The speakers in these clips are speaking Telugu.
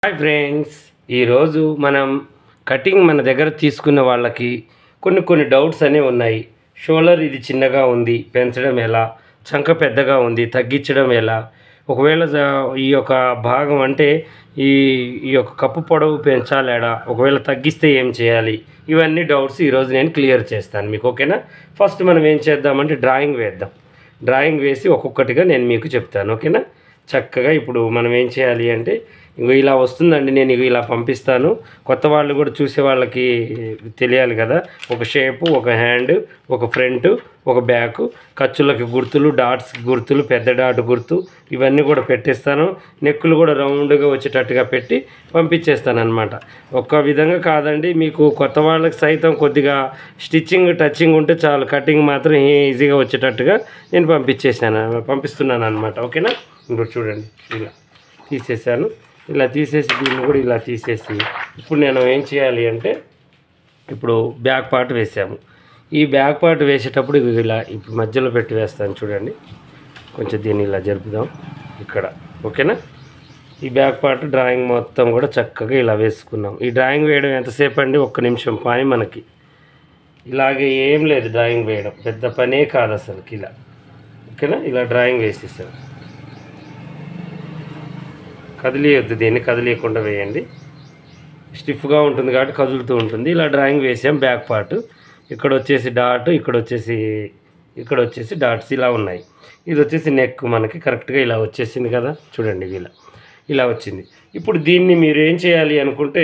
హాయ్ ఫ్రెండ్స్, ఈరోజు మనం కటింగ్ మన దగ్గర తీసుకున్న వాళ్ళకి కొన్ని డౌట్స్ అనేవి ఉన్నాయి. షోల్డర్ ఇది చిన్నగా ఉంది, పెంచడం ఎలా? చంక పెద్దగా ఉంది, తగ్గించడం ఎలా? ఒకవేళ ఈ యొక్క భాగం అంటే ఈ ఈ యొక్క కప్పు పొడవు పెంచాలేడా? ఒకవేళ తగ్గిస్తే ఏం చేయాలి? ఇవన్నీ డౌట్స్ ఈరోజు నేను క్లియర్ చేస్తాను మీకు. ఓకేనా? ఫస్ట్ మనం ఏం చేద్దామంటే డ్రాయింగ్ వేద్దాం. డ్రాయింగ్ వేసి ఒక్కొక్కటిగా నేను మీకు చెప్తాను. ఓకేనా? చక్కగా ఇప్పుడు మనం ఏం చేయాలి అంటే ఇంకో ఇలా వస్తుందండి, నేను ఇలా పంపిస్తాను. కొత్త వాళ్ళు కూడా చూసే వాళ్ళకి తెలియాలి కదా. ఒక షేపు, ఒక హ్యాండ్, ఒక ఫ్రంట్, ఒక బ్యాక్, ఖర్చులకి గుర్తులు, డాట్స్కి గుర్తులు, పెద్ద డాట్ గుర్తు, ఇవన్నీ కూడా పెట్టేస్తాను. నెక్కులు కూడా రౌండ్గా వచ్చేటట్టుగా పెట్టి పంపించేస్తాను అనమాట. ఒక్క విధంగా కాదండి, మీకు కొత్త వాళ్ళకి సైతం కొద్దిగా స్టిచ్చింగ్ టచింగ్ ఉంటే చాలు, కటింగ్ మాత్రం ఈజీగా వచ్చేటట్టుగా నేను పంపిస్తున్నాను అనమాట. ఓకేనా? ఇప్పుడు చూడండి, ఇలా తీసేసాను. ఇలా తీసేసి దీన్ని కూడా ఇలా తీసేసి ఇప్పుడు నేను ఏం చేయాలి అంటే ఇప్పుడు బ్యాక్ పార్ట్ వేసాము. ఈ బ్యాక్ పార్ట్ వేసేటప్పుడు ఇలా ఇప్పుడు మధ్యలో పెట్టి వేస్తాను. చూడండి, కొంచెం దీన్ని ఇలా జరుపుదాం ఇక్కడ. ఓకేనా? ఈ బ్యాక్ పార్ట్ డ్రాయింగ్ మొత్తం కూడా చక్కగా ఇలా వేసుకున్నాం. ఈ డ్రాయింగ్ వేయడం ఎంతసేపు అండి? 1 నిమిషం పని మనకి. ఇలాగే ఏం లేదు, డ్రాయింగ్ వేయడం పెద్ద పనే కాదు అసలుకి. ఇలా ఓకేనా? ఇలా డ్రాయింగ్ వేసేసాను. కదిలియొద్దు, దీన్ని కదిలియకుండా వేయండి. స్టిఫ్గా ఉంటుంది కాబట్టి కదులుతూ ఉంటుంది. ఇలా డ్రాయింగ్ వేసాం. బ్యాక్ పార్ట్ ఇక్కడ వచ్చేసి డాట్, ఇక్కడ వచ్చేసి డాట్స్ ఇలా ఉన్నాయి. ఇది వచ్చేసి నెక్ మనకి కరెక్ట్గా ఇలా వచ్చేసింది కదా. చూడండి, ఇలా వచ్చింది. ఇప్పుడు దీన్ని మీరు ఏం చేయాలి అనుకుంటే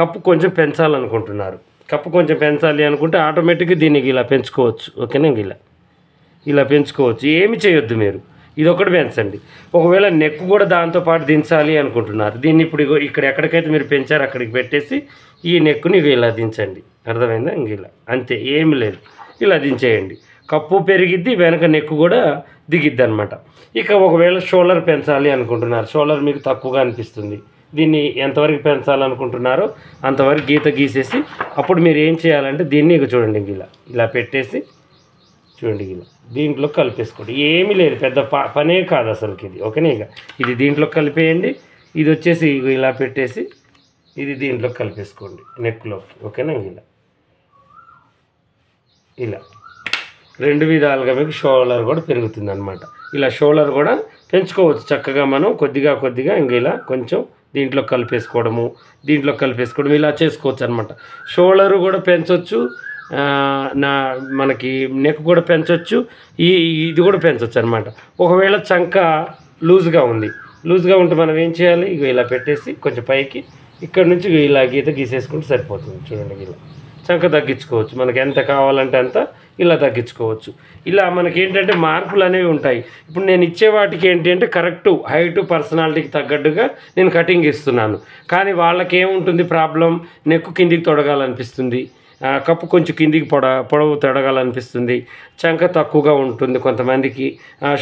కప్పు కొంచెం పెంచాలనుకుంటున్నారు. కప్పు కొంచెం పెంచాలి అనుకుంటే ఆటోమేటిక్గా దీనికి ఇలా పెంచుకోవచ్చు. ఓకేనా? ఇలా పెంచుకోవచ్చు. ఏమి చేయొద్దు మీరు, ఇది ఒకటి పెంచండి. ఒకవేళ నెక్ కూడా దాంతోపాటు దించాలి అనుకుంటున్నారు, దీన్ని ఇప్పుడు ఇక్కడ ఎక్కడికైతే మీరు పెంచారో అక్కడికి పెట్టేసి ఈ నెక్కుని ఇలా దించండి. అర్థమైందా? ఇలా అంతే, ఏమి లేదు. ఇలా దించేయండి. కప్పు పెరిగిద్ది, వెనక నెక్కు కూడా దిగిద్ది అనమాట. ఇక ఒకవేళ షోల్డర్ పెంచాలి అనుకుంటున్నారు, షోల్డర్ మీకు తక్కువగా అనిపిస్తుంది, దీన్ని ఎంతవరకు పెంచాలనుకుంటున్నారో అంతవరకు గీత గీసేసి అప్పుడు మీరు ఏం చేయాలంటే దీన్ని చూడండి, ఇలా పెట్టేసి చూడండి, దీంట్లో కలిపేసుకోండి. ఏమీ లేదు, పెద్ద పనే కాదు అసలుకి ఇది. ఓకేనా? ఇది దీంట్లో కలిపేయండి. ఇది వచ్చేసి ఇలా పెట్టేసి ఇది దీంట్లో కలిపేసుకోండి నెక్లోకి. ఓకేనా? ఇలా 2 విధాలుగా మీకు షోల్డర్ కూడా పెరుగుతుంది అనమాట. ఇలా షోల్డర్ కూడా పెంచుకోవచ్చు చక్కగా. మనం కొద్దిగా ఇలా కొంచెం దీంట్లో కలిపేసుకోవడం ఇలా చేసుకోవచ్చు అనమాట. షోల్డర్ కూడా పెంచవచ్చు, మనకి నెక్ కూడా పెంచవచ్చు, ఇది కూడా పెంచవచ్చు అనమాట. ఒకవేళ చంక లూజ్గా ఉంటే మనం ఏం చేయాలి? ఇలా పెట్టేసి కొంచెం పైకి ఇక్కడ నుంచి ఇలా గీత గీసేసుకుంటే సరిపోతుంది. చూడండి, చంక తగ్గించుకోవచ్చు, మనకి ఎంత కావాలంటే అంత ఇలా తగ్గించుకోవచ్చు. ఇలా మనకి ఏంటంటే మార్పులు అనేవి ఉంటాయి. ఇప్పుడు నేను ఇచ్చే వాటికి ఏంటి అంటే కరెక్టు హైటు పర్సనాలిటీకి తగ్గట్టుగా నేను కటింగ్ ఇస్తున్నాను. కానీ వాళ్ళకి ఏముంటుంది ప్రాబ్లం? నెక్కు కిందికి తొడగాలనిపిస్తుంది, కప్పు కొంచెం కిందికి పొడవు తొడగాలనిపిస్తుంది, చంక తక్కువగా ఉంటుంది కొంతమందికి,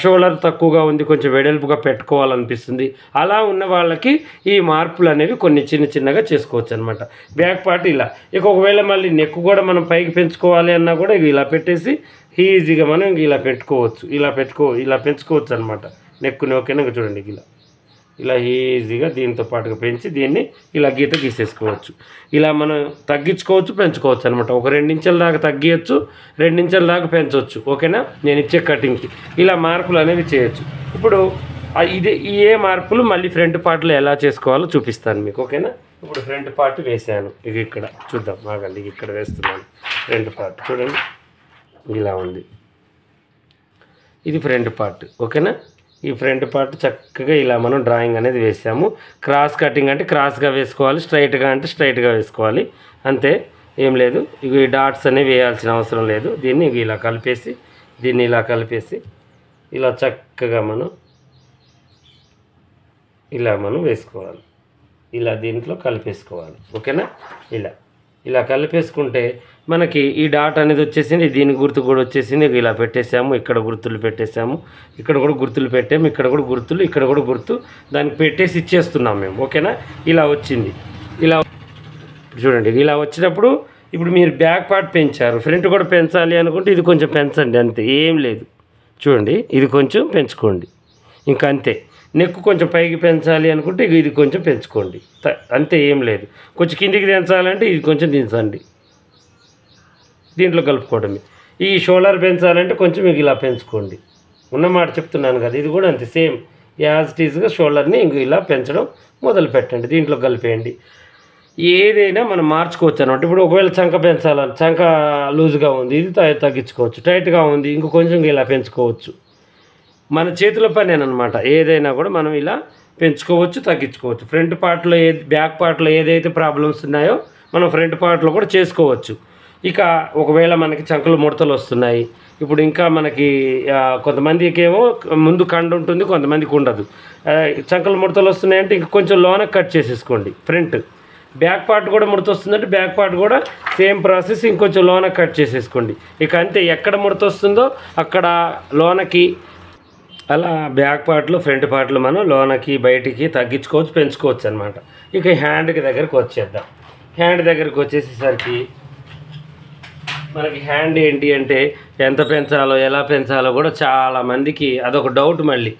షోల్డర్ తక్కువగా ఉంది, కొంచెం వెడల్పుగా పెట్టుకోవాలనిపిస్తుంది. అలా ఉన్న వాళ్ళకి ఈ మార్పులు అనేవి కొన్ని చిన్నగా చేసుకోవచ్చు అనమాట. బ్యాక్ పార్ట్ ఇలా. ఇక ఒకవేళ మళ్ళీ నెక్ కూడా మనం పైకి పెంచుకోవాలి అన్నా కూడా ఇలా పెట్టేసి ఈజీగా మనం ఇలా పెట్టుకోవచ్చు. ఇలా పెంచుకోవచ్చు అనమాట నెక్కుని. ఓకేనా? చూడండి, ఇలా ఈజీగా దీంతో పాటుగా పెంచి దీన్ని ఇలా గీత గీసేసుకోవచ్చు. ఇలా మనం తగ్గించుకోవచ్చు, పెంచుకోవచ్చు అనమాట. ఒక 2 ఇంచుల దాకా తగ్గించవచ్చు, 2 ఇంచుల దాకా పెంచవచ్చు. ఓకేనా? నేను ఇచ్చే కటింగ్కి ఇలా మార్పులు అనేవి చేయొచ్చు. ఇప్పుడు ఏ మార్పులు మళ్ళీ ఫ్రంట్ పార్ట్లో ఎలా చేసుకోవాలో చూపిస్తాను మీకు. ఓకేనా? ఇప్పుడు ఫ్రంట్ పార్ట్ వేసాను. ఇక్కడ చూద్దాం, ఆగండి, ఇక్కడ వేస్తున్నాను. ఫ్రంట్ పార్ట్ చూడండి, ఇలా ఉంది. ఇది ఫ్రంట్ పార్ట్. ఓకేనా? ఈ ఫ్రంట్ పార్ట్ చక్కగా ఇలా మనం డ్రాయింగ్ అనేది వేసాము. క్రాస్ కటింగ్ అంటే క్రాస్గా వేసుకోవాలి, స్ట్రైట్గా అంటే స్ట్రైట్గా వేసుకోవాలి, అంతే, ఏం లేదు. ఈ డాట్స్ అనేవి వేయాల్సిన అవసరం లేదు. దీన్ని ఇలా కలిపేసి ఇలా చక్కగా మనం వేసుకోవాలి. ఇలా దీంట్లో కలిపేసుకోవాలి. ఓకేనా? ఇలా కలిపేసుకుంటే మనకి ఈ డాట్ అనేది వచ్చేసింది, దీని గుర్తు కూడా వచ్చేసింది. ఇలా పెట్టేసాము, ఇక్కడ గుర్తులు పెట్టేసాము, ఇక్కడ కూడా గుర్తులు పెట్టాము, ఇక్కడ కూడా గుర్తులు, ఇక్కడ కూడా గుర్తు, దానికి పెట్టేసి ఇచ్చేస్తున్నాం మేము. ఓకేనా? ఇలా వచ్చింది. ఇలా చూడండి, ఇలా వచ్చినప్పుడు ఇప్పుడు మీరు బ్యాక్ పార్ట్ పెంచారు, ఫ్రంట్ కూడా పెంచాలి అనుకుంటే ఇది కొంచెం పెంచండి, అంతే, ఏం లేదు. చూడండి, ఇది కొంచెం పెంచుకోండి, ఇంకా అంతే. నెక్ కొంచెం పైకి పెంచాలి అనుకుంటే ఇది కొంచెం పెంచుకోండి, అంతే, ఏం లేదు. కొంచెం కిందికి దించాలంటే ఇది కొంచెం దించండి, దీంట్లో కలుపుకోవడమే. ఈ షోల్డర్ పెంచాలంటే కొంచెం మీకు ఇలా పెంచుకోండి, ఉన్నమాట చెప్తున్నాను కదా. ఇది కూడా అంతే, సేమ్ యాజ్ ఇట్ ఈజ్గా షోల్డర్ని ఇంక ఇలా పెంచడం మొదలు పెట్టండి, దీంట్లో కలిపేయండి. ఏదైనా మనం మార్చుకోవచ్చు అనమాట. ఇప్పుడు ఒకవేళ చంక పెంచాలని, చంక లూజ్గా ఉంది, ఇది తగ్గించుకోవచ్చు. టైట్గా ఉంది, ఇంక కొంచెం ఇలా పెంచుకోవచ్చు. మన చేతిలో పనేనమాట. ఏదైనా కూడా మనం ఇలా పెంచుకోవచ్చు, తగ్గించుకోవచ్చు. ఫ్రంట్ పార్ట్లో బ్యాక్ పార్ట్లో ఏదైతే ప్రాబ్లమ్స్ ఉన్నాయో మనం ఫ్రంట్ పార్ట్లో కూడా చేసుకోవచ్చు. ఇక ఒకవేళ మనకి చంకలు ముడతలు వస్తున్నాయి, ఇప్పుడు ఇంకా మనకి కొంతమందికి ఏమో ముందు కండ ఉంటుంది, కొంతమందికి ఉండదు. చంకలు ముడతలు వస్తున్నాయంటే ఇంక కొంచెం లోన కట్ చేసేసుకోండి ఫ్రంట్. బ్యాక్ పార్ట్ కూడా ముడత వస్తుందంటే బ్యాక్ పార్ట్ కూడా సేమ్ ప్రాసెస్, ఇంకొంచెం లోన కట్ చేసేసుకోండి. ఇక అంతే, ఎక్కడ ముడత వస్తుందో అక్కడ లోనకి, అలా బ్యాక్ పార్ట్లో ఫ్రంట్ పార్ట్లో మనం లోనకి బయటికి తగ్గించుకోవచ్చు, పెంచుకోవచ్చు అనమాట. ఇక హ్యాండ్కి దగ్గరికి వచ్చేద్దాం. హ్యాండ్ దగ్గరికి వచ్చేసేసరికి మనకి హ్యాండ్ ఏంటి అంటే ఎంత పెంచాలో ఎలా పెంచాలో కూడా చాలామందికి అదొక డౌట్. మళ్ళీ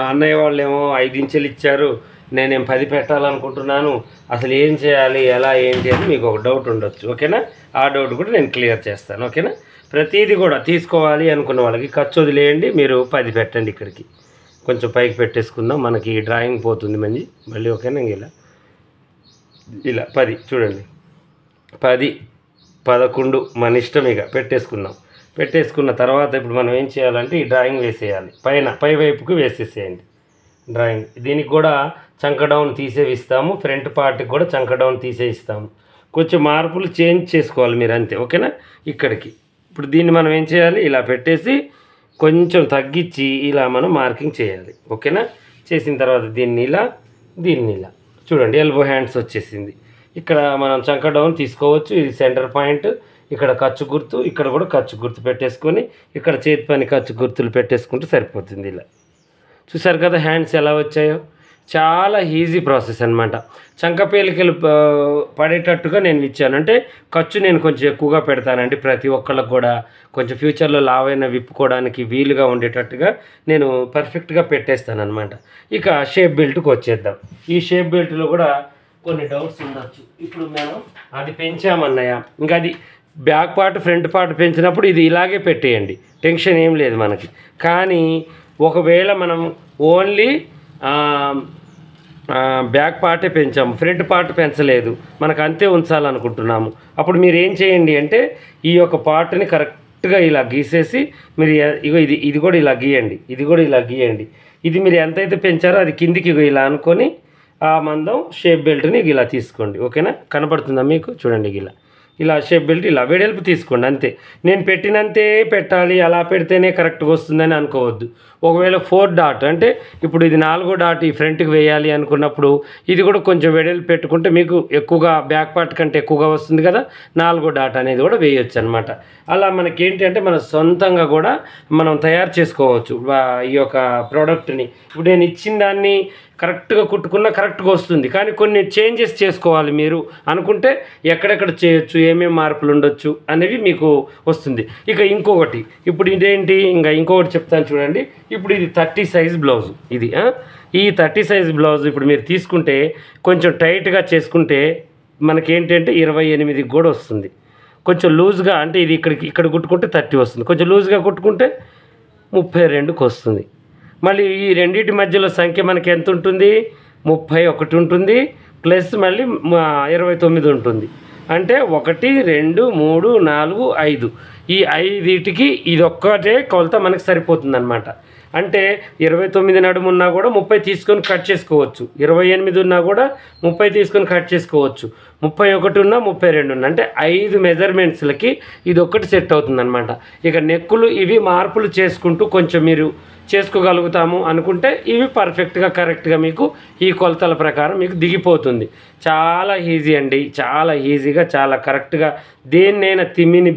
అన్నయ్య వాళ్ళు ఏమో 5 ఇంచులు ఇచ్చారు, నేనేం 10 పెట్టాలనుకుంటున్నాను, అసలు ఏం చేయాలి, ఎలా ఏంటి అని మీకు ఒక డౌట్ ఉండొచ్చు. ఓకేనా, ఆ డౌట్ కూడా నేను క్లియర్ చేస్తాను. ఓకేనా, ప్రతిదీ కూడా తీసుకోవాలి అనుకున్న వాళ్ళకి ఖర్చు వదిలేయండి, మీరు 10 పెట్టండి. ఇక్కడికి కొంచెం పైకి పెట్టేసుకుందాం, మనకి డ్రాయింగ్ పోతుంది మళ్ళీ. ఓకేనా, ఇలా 10 చూడండి, 10, 11 మన ఇష్టం. ఇక పెట్టేసుకున్న తర్వాత ఇప్పుడు మనం ఏం చేయాలంటే ఈ డ్రాయింగ్ వేసేయాలి. పై వైపుకి వేసేసేయండి డ్రాయింగ్. దీనికి కూడా చంక డౌన్ తీసేవిస్తాము, ఫ్రంట్ పార్ట్కి కూడా చంక డౌన్ తీసేయిస్తాము. కొంచెం మార్పులు చేంజ్ చేసుకోవాలి మీరు, అంతే. ఓకేనా, ఇక్కడికి ఇప్పుడు దీన్ని మనం ఏం చేయాలి, ఇలా పెట్టేసి కొంచెం తగ్గించి ఇలా మనం మార్కింగ్ చేయాలి. ఓకేనా, చేసిన తర్వాత దీన్ని ఇలా చూడండి, ఎల్బో హ్యాండ్స్ వచ్చేసింది. ఇక్కడ మనం చంక డౌన్ తీసుకోవచ్చు, ఇది సెంటర్ పాయింట్. ఇక్కడ ఖర్చు గుర్తు, ఇక్కడ కూడా ఖర్చు గుర్తు పెట్టేసుకొని ఇక్కడ చేతి పని ఖర్చు గుర్తులు పెట్టేసుకుంటే సరిపోతుంది. ఇలా చూసారు కదా హ్యాండ్స్ ఎలా వచ్చాయో. చాలా ఈజీ ప్రాసెస్ అనమాట. చంక పేలికలు పడేటట్టుగా నేను ఇచ్చాను అంటే ఖర్చు నేను కొంచెం ఎక్కువగా పెడతానండి. ప్రతి ఒక్కళ్ళకు కూడా కొంచెం ఫ్యూచర్లో లావైన విప్పుకోవడానికి వీలుగా ఉండేటట్టుగా నేను పర్ఫెక్ట్గా పెట్టేస్తాను అనమాట. ఇక షేప్ బెల్ట్కి వచ్చేద్దాం. ఈ షేప్ బెల్ట్లో కూడా కొన్ని డౌట్స్ ఉండొచ్చు. ఇప్పుడు మనం అది పెంచామన్నయ్య, ఇంకా అది బ్యాక్ పార్ట్ ఫ్రంట్ పార్ట్ పెంచినప్పుడు ఇది ఇలాగే పెట్టేయండి, టెన్షన్ ఏం లేదు మనకి. కానీ ఒకవేళ మనం ఓన్లీ బ్యాక్ పార్టే పెంచాము, ఫ్రంట్ పార్ట్ పెంచలేదు, మనకు అంతే ఉంచాలనుకుంటున్నాము, అప్పుడు మీరు ఏం చేయండి అంటే ఈ యొక్క పార్ట్ని కరెక్ట్గా ఇలా గీసేసి మీరు ఇగో ఇది కూడా ఇలా గీయండి, ఇది కూడా ఇలా గీయండి. ఇది మీరు ఎంతైతే పెంచారో అది కిందికి ఇలా అనుకొని ఆ మందం షేప్ బెల్ట్ని ఇలా తీసుకోండి. ఓకేనా, కనపడుతుందా మీకు? చూడండి, ఇలా షేప్ బెల్ట్ ఇలా వెడల్పు తీసుకోండి, అంతే. నేను పెట్టినంతే పెట్టాలి, అలా పెడితేనే కరెక్ట్గా వస్తుందని అనుకోవద్దు. ఒకవేళ 4 డాట్ అంటే ఇప్పుడు ఇది 4వ డాట్ ఈ ఫ్రంట్కి వేయాలి అనుకున్నప్పుడు ఇది కూడా కొంచెం వెడల్పు పెట్టుకుంటే మీకు ఎక్కువగా బ్యాక్ పార్ట్ కంటే ఎక్కువగా వస్తుంది కదా, 4వ డాట్ అనేది కూడా వేయొచ్చు అనమాట. అలా మనకి ఏంటి అంటే మన సొంతంగా కూడా మనం తయారు చేసుకోవచ్చు ఈ యొక్క ప్రోడక్ట్ని. ఇప్పుడు నేను ఇచ్చిన దాన్ని కరెక్ట్గా కుట్టుకున్నా కరెక్ట్గా వస్తుంది, కానీ కొన్ని చేంజెస్ చేసుకోవాలి మీరు అనుకుంటే ఎక్కడెక్కడ చేయొచ్చు, ఏమేమి మార్పులు ఉండొచ్చు అనేవి మీకు వస్తుంది. ఇక ఇంకొకటి, ఇప్పుడు ఇదేంటి, ఇంకొకటి చెప్తాను చూడండి. ఇప్పుడు ఇది 30 సైజ్ బ్లౌజు. ఈ 30 సైజ్ బ్లౌజ్ ఇప్పుడు మీరు తీసుకుంటే కొంచెం టైట్గా చేసుకుంటే మనకేంటంటే 28కి కూడా వస్తుంది. కొంచెం లూజ్గా అంటే ఇది ఇక్కడ కుట్టుకుంటే 30 వస్తుంది, కొంచెం లూజ్గా కుట్టుకుంటే 32కి వస్తుంది. మళ్ళీ ఈ రెండింటి మధ్యలో సంఖ్య మనకి ఎంత ఉంటుంది, 31 ఉంటుంది, ప్లస్ మళ్ళీ 29 ఉంటుంది. అంటే 1, 2, 3, 4, 5 ఈ 5టికి ఇది ఒక్కటే కొలత మనకి సరిపోతుంది అనమాట. అంటే 29 నడుము ఉన్నా కూడా 30 తీసుకొని కట్ చేసుకోవచ్చు, 28 ఉన్నా కూడా 30 తీసుకొని కట్ చేసుకోవచ్చు, 31 ఉన్నా 32 ఉన్నా, అంటే 5 మెజర్మెంట్స్లకి ఇది ఒక్కటి సెట్ అవుతుంది అనమాట. ఇక నెక్కులు ఇవి మార్పులు చేసుకుంటూ కొంచెం మీరు చేసుకోగలుగుతాము అనుకుంటే ఇవి పర్ఫెక్ట్గా కరెక్ట్గా మీకు ఈ కొలతల ప్రకారం మీకు దిగిపోతుంది. చాలా ఈజీ అండి, చాలా ఈజీగా చాలా కరెక్ట్గా దేన్నైనా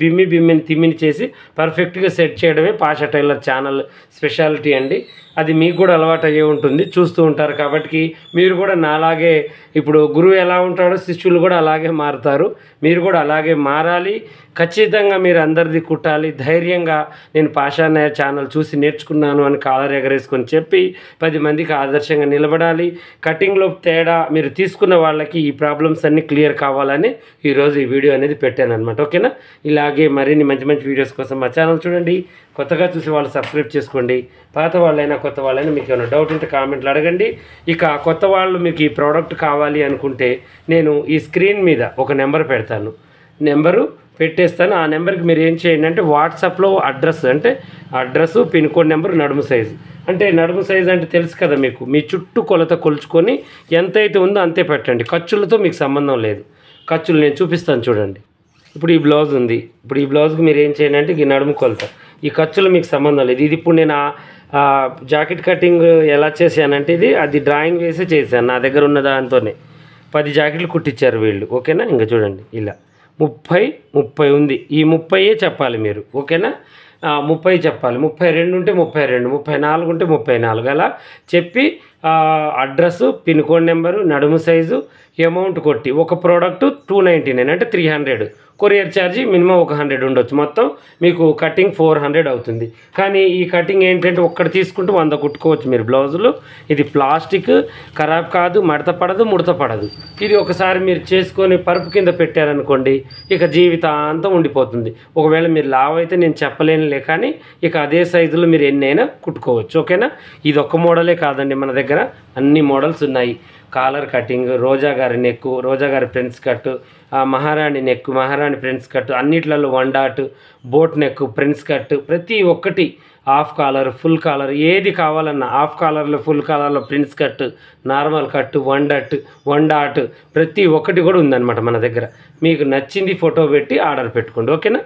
బిమ్మిని చేసి పర్ఫెక్ట్గా సెట్ చేయడమే పాషా టైలర్ ఛానల్ స్పెషాలిటీ అండి. అది మీకు కూడా అలవాటు అయ్యే ఉంటుంది, చూస్తూ ఉంటారు కాబట్టి మీరు కూడా నాలాగే ఇప్పుడు గురువు ఎలా ఉంటాడో శిష్యులు కూడా అలాగే మారుతారు. మీరు కూడా అలాగే మారాలి. ఖచ్చితంగా మీరు అందరిది కుట్టాలి. ధైర్యంగా నేను పాషాన్నయ్య ఛానల్ చూసి నేర్చుకున్నాను అని కాలర్ ఎగరేసుకొని చెప్పి 10 మందికి ఆదర్శంగా నిలబడాలి. కటింగ్లో తేడా మీరు తీసుకున్న వాళ్ళకి ఈ ప్రాబ్లమ్స్ అన్నీ క్లియర్ కావాలని ఈరోజు ఈ వీడియో అనేది పెట్టాను అనమాట. ఓకేనా? ఇలాగే మరిన్ని మంచి మంచి వీడియోస్ కోసం మా ఛానల్ చూడండి. కొత్తగా చూసి వాళ్ళు సబ్స్క్రైబ్ చేసుకోండి. పాత వాళ్ళైనా కొత్త వాళ్ళైనా మీకు ఏమైనా డౌట్ ఉంటే కామెంట్లు అడగండి. ఇక కొత్త వాళ్ళు మీకు ఈ ప్రోడక్ట్ కావాలి అనుకుంటే నేను ఈ స్క్రీన్ మీద ఒక నెంబర్ పెడతాను, నెంబరు పెట్టేస్తాను. ఆ నెంబర్కి మీరు ఏం చేయండి అంటే వాట్సాప్లో అడ్రస్ పిన్ కోడ్ నెంబర్ నడుము సైజు అంటే నడుము సైజు అంటే తెలుసు కదా మీకు. మీ చుట్టూ కొలత కొలుచుకొని ఎంతైతే ఉందో అంతే పెట్టండి. ఖర్చులతో మీకు సంబంధం లేదు. ఖర్చులు నేను చూపిస్తాను చూడండి. ఇప్పుడు ఈ బ్లౌజ్ ఉంది. ఇప్పుడు ఈ బ్లౌజ్కి మీరు ఏం చేయండి అంటే ఈ నడుము కొలత, ఈ ఖర్చులు మీకు సంబంధం లేదు. ఇది ఇప్పుడు నేను జాకెట్ కటింగ్ ఎలా చేశానంటే అది డ్రాయింగ్ వేసి చేశాను. నా దగ్గర ఉన్న దాంతోనే 10 జాకెట్లు కుట్టించారు వీళ్ళు. ఓకేనా? ఇంకా చూడండి ఇలా 30 ఉంది. ఈ 30 చెప్పాలి మీరు. ఓకేనా? 30 చెప్పాలి. 32 ఉంటే 32, 34 ఉంటే 34 అలా చెప్పి అడ్రస్సు, పిన్ కోడ్ నెంబరు, నడుము సైజు, అమౌంట్ కొట్టి ఒక ప్రోడక్ట్ 299 అంటే 300, కొరియర్ ఛార్జ్ మినిమం 100 ఉండొచ్చు. మొత్తం మీకు కటింగ్ 400 అవుతుంది. కానీ ఈ కటింగ్ ఏంటంటే ఒక్కటి తీసుకుంటూ 100 కుట్టుకోవచ్చు మీరు బ్లౌజులు. ఇది ప్లాస్టిక్, ఖరాబ్ కాదు, మడత పడదు, ముడత పడదు. ఇది ఒకసారి మీరు చేసుకొని పరుపు కింద పెట్టారనుకోండి, ఇక జీవితాంతం ఉండిపోతుంది. ఒకవేళ మీరు లావ్ అయితే నేను చెప్పలేనులే, కానీ ఇక అదే సైజులో మీరు ఎన్నైనా కుట్టుకోవచ్చు. ఓకేనా? ఇది ఒక్క మోడలే కాదండి, మన దగ్గర అన్ని మోడల్స్ ఉన్నాయి. కాలర్ కటింగ్, రోజా గారి నెక్, రోజా గారి friends cut, Maharani neck, Maharani friends cut, అన్నిట్లలో 1 dot, boat neck, friends cut, ప్రతి ఒక్కటి హాఫ్ కాలర్, ఫుల్ కాలర్, ఏది కావాలన్నా హాఫ్ కాలర్లో, ఫుల్ కాలర్లో prince cut, normal cut, 1 dot ప్రతి ఒక్కటి కూడా ఉందన్నమాట మన దగ్గర. మీకు నచ్చింది ఫోటో పెట్టి ఆర్డర్ పెట్టుకోండి. ఓకేనా?